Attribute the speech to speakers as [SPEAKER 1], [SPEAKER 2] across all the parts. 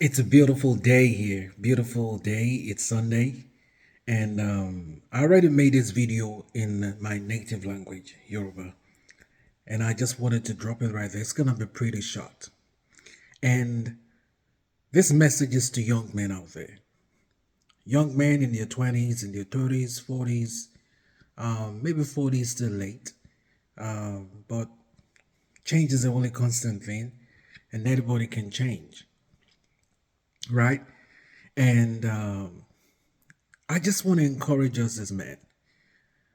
[SPEAKER 1] It's a beautiful day here. Beautiful day. It's Sunday. And I already made this video in my native language, Yoruba. And I just wanted to drop it right there. It's going to be pretty short. And this message is to young men out there. Young men in their 20s, in their 30s, 40s, maybe 40s still late. But change is the only constant thing. And anybody can change, right? And I just want to encourage us as men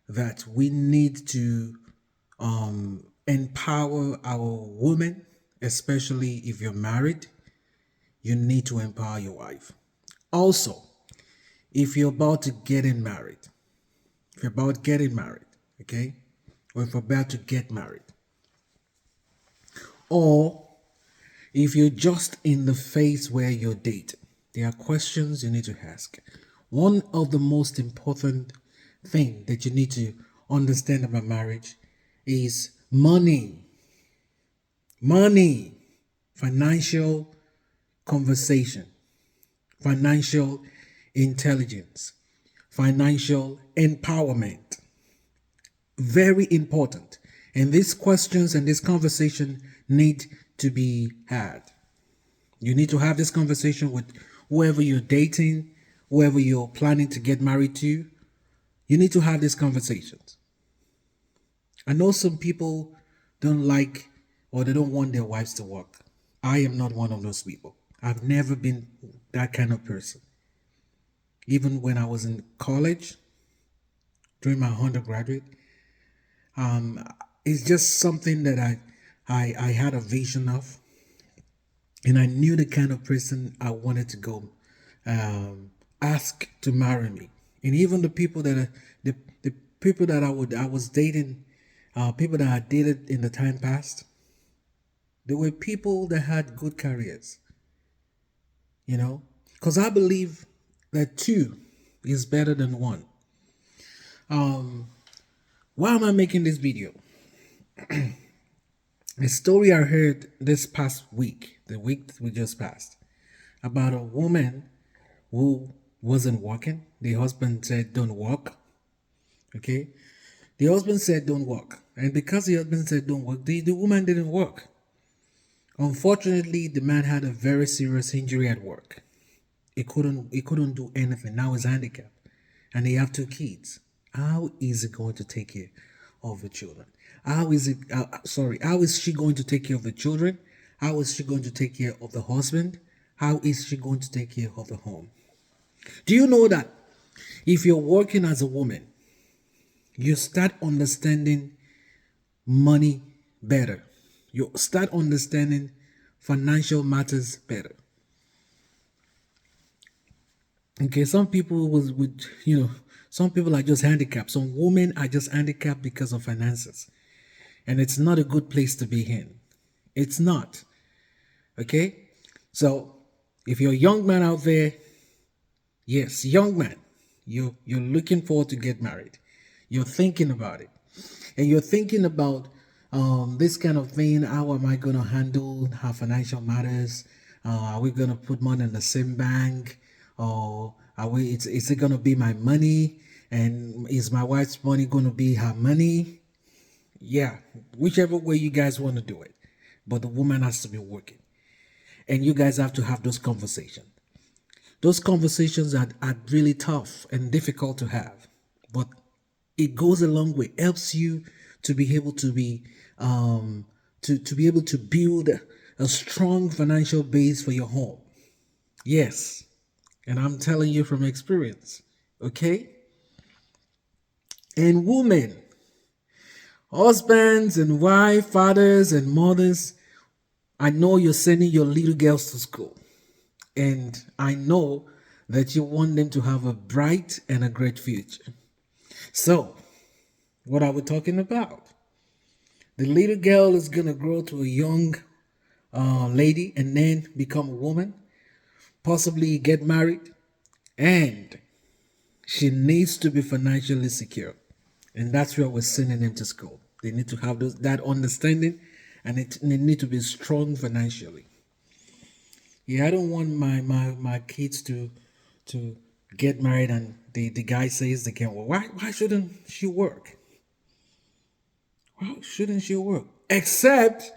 [SPEAKER 1] that we need to empower our women, especially if you're married. You need to empower your wife. Also, if you're about to get in married, if you're about getting married, okay, or if you're about to get married, or if you're just in the phase where you're dating, there are questions you need to ask. One of the most important thing that you need to understand about marriage is money. Money, financial conversation, financial intelligence, financial empowerment. Very important. And these questions and this conversation need to be had. You need to have this conversation with whoever you're dating, whoever you're planning to get married to. You need to have these conversations. I know some people don't like or they don't want their wives to work. I am not one of those people. I've never been that kind of person. Even when I was in college, during my undergraduate, it's just something that I had a vision of, and I knew the kind of person I wanted to go ask to marry me. And even the people that the people that I was dating, people that I dated in the time past, they were people that had good careers, you know, because I believe that two is better than one. Why am I making this video? A story I heard this past week, the week that we just passed, about a woman who wasn't working. The husband said, "Don't work." Okay, the husband said, "Don't work," and because the husband said, "Don't work," the woman didn't work. Unfortunately, the man had a very serious injury at work. He couldn't do anything. Now he's handicapped, and he have two kids. How is he going to take care of the children? How is she going to take care of the children? How is she going to take care of the husband? How is she going to take care of the home? Do you know that if you're working as a woman, you start understanding money better? You start understanding financial matters better. Okay, some people would some people are just handicapped. Some women are just handicapped because of finances. And it's not a good place to be in. It's not. Okay? So if you're a young man out there, yes, young man, you're looking forward to get married. You're thinking about it. And you're thinking about this kind of thing. How am I going to handle our financial matters? Are we going to put money in the same bank? Or is it going to be my money? And is my wife's money going to be her money? Yeah, whichever way you guys want to do it. But the woman has to be working. And you guys have to have those conversations. Those conversations are really tough and difficult to have. But it goes a long way, helps you to be able to be to be able to build a strong financial base for your home. Yes. And I'm telling you from experience. Okay? And women, husbands and wives, fathers and mothers, I know you're sending your little girls to school. And I know that you want them to have a bright and a great future. So, what are we talking about? The little girl is going to grow to a young lady and then become a woman, possibly get married, and she needs to be financially secure. And that's where we're sending them to school. They need to have that understanding, and they need to be strong financially. Yeah, I don't want my kids to get married and the guy says they can't work. Why shouldn't she work? Why shouldn't she work? Except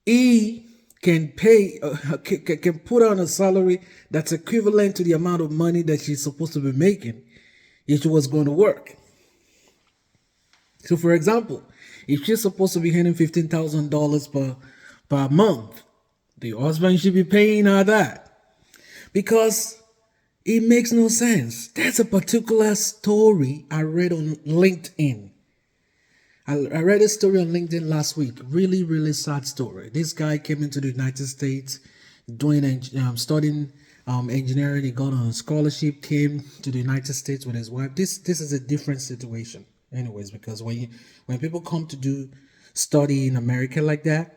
[SPEAKER 1] he can pay can put on a salary that's equivalent to the amount of money that she's supposed to be making if she was going to work. So, for example, if she's supposed to be earning $15,000 per month, the husband should be paying her that because it makes no sense. That's a particular story I read on LinkedIn. I read a story on LinkedIn last week. Really, really sad story. This guy came into the United States doing studying engineering. He got on a scholarship, came to the United States with his wife. This is a different situation, anyways, because when people come to do study in America like that,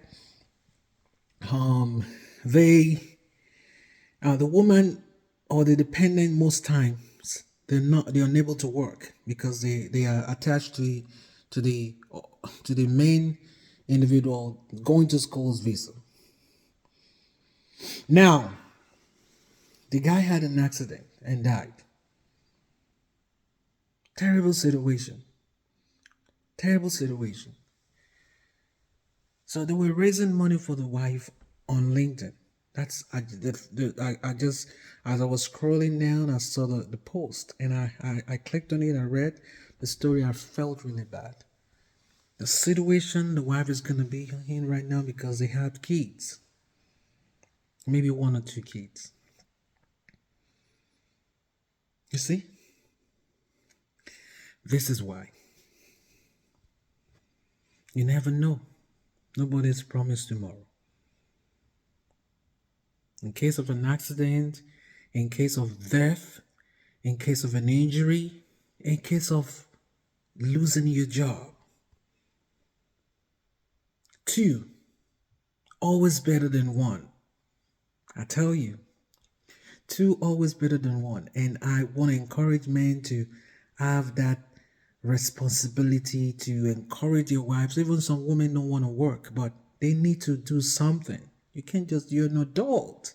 [SPEAKER 1] they the woman or the dependent most times they're unable to work because they are attached to the to the main individual going to school's visa. Now, the guy had an accident and died. Terrible situation. Terrible situation. So they were raising money for the wife on LinkedIn. I just as I was scrolling down, I saw the post and I clicked on it. I read the story. I felt really bad. The situation the wife is gonna be in right now because they had kids, maybe one or two kids. You see, this is why you never know. Nobody's promised tomorrow. In case of an accident, in case of death, in case of an injury, in case of losing your job. Two, always better than one. I tell you, two always better than one. And I want to encourage men to have that responsibility to encourage your wives. Even some women don't want to work, but they need to do something. You're an adult.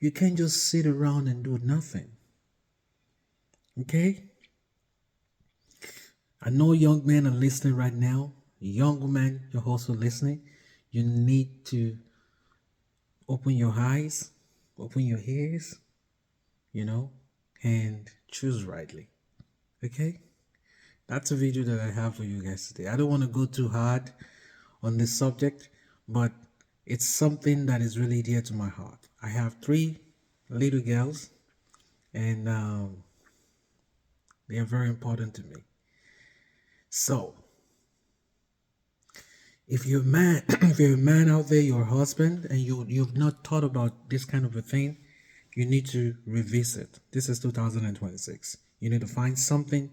[SPEAKER 1] You can't just sit around and do nothing. Okay? I know young men are listening right now. Young women, you're also listening. You need to open your eyes, open your ears, and choose rightly. Okay? That's a video that I have for you guys today. I don't want to go too hard on this subject, but it's something that is really dear to my heart. I have 3 little girls, and they are very important to me. So, if you're a man, if you're a man out there, you're a husband, and you've not thought about this kind of a thing, you need to revisit. This is 2026. You need to find something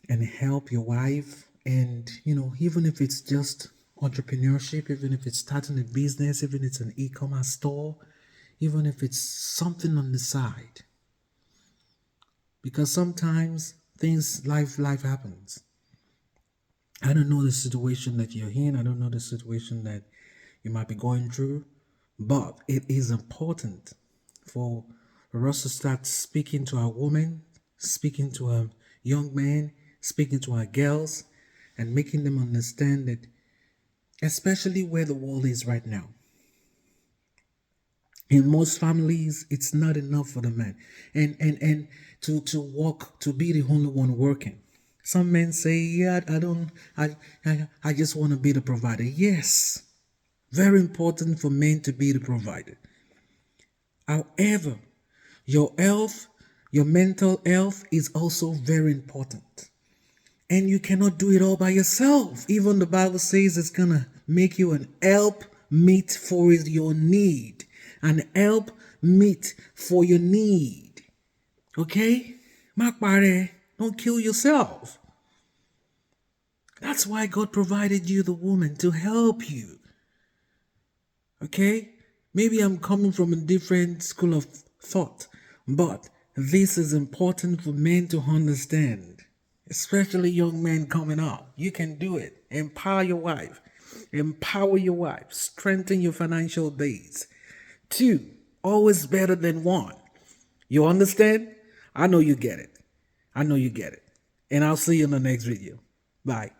[SPEAKER 1] and help your wife. And even if it's just entrepreneurship, even if it's starting a business, even if it's an e-commerce store, even if it's something on the side. Because sometimes life happens. I don't know the situation that you're in. I don't know the situation that you might be going through, but it is important for us to start speaking to our women, speaking to our young men, speaking to our girls, and making them understand that, especially where the world is right now. In most families, it's not enough for the man, and to work, to be the only one working. Some men say, "Yeah, I just want to be the provider." Yes, very important for men to be the provider. However, your health, your mental health is also very important. And you cannot do it all by yourself. Even the Bible says it's going to make you an help meet for your need. An help meet for your need. Okay? Makpare, don't kill yourself. That's why God provided you the woman to help you. Okay? Maybe I'm coming from a different school of thought, but this is important for men to understand, especially young men coming up. You can do it. Empower your wife. empower your wife, strengthen your financial base. Two, always better than one. You understand? I know you get it. I know you get it. And I'll see you in the next video. Bye.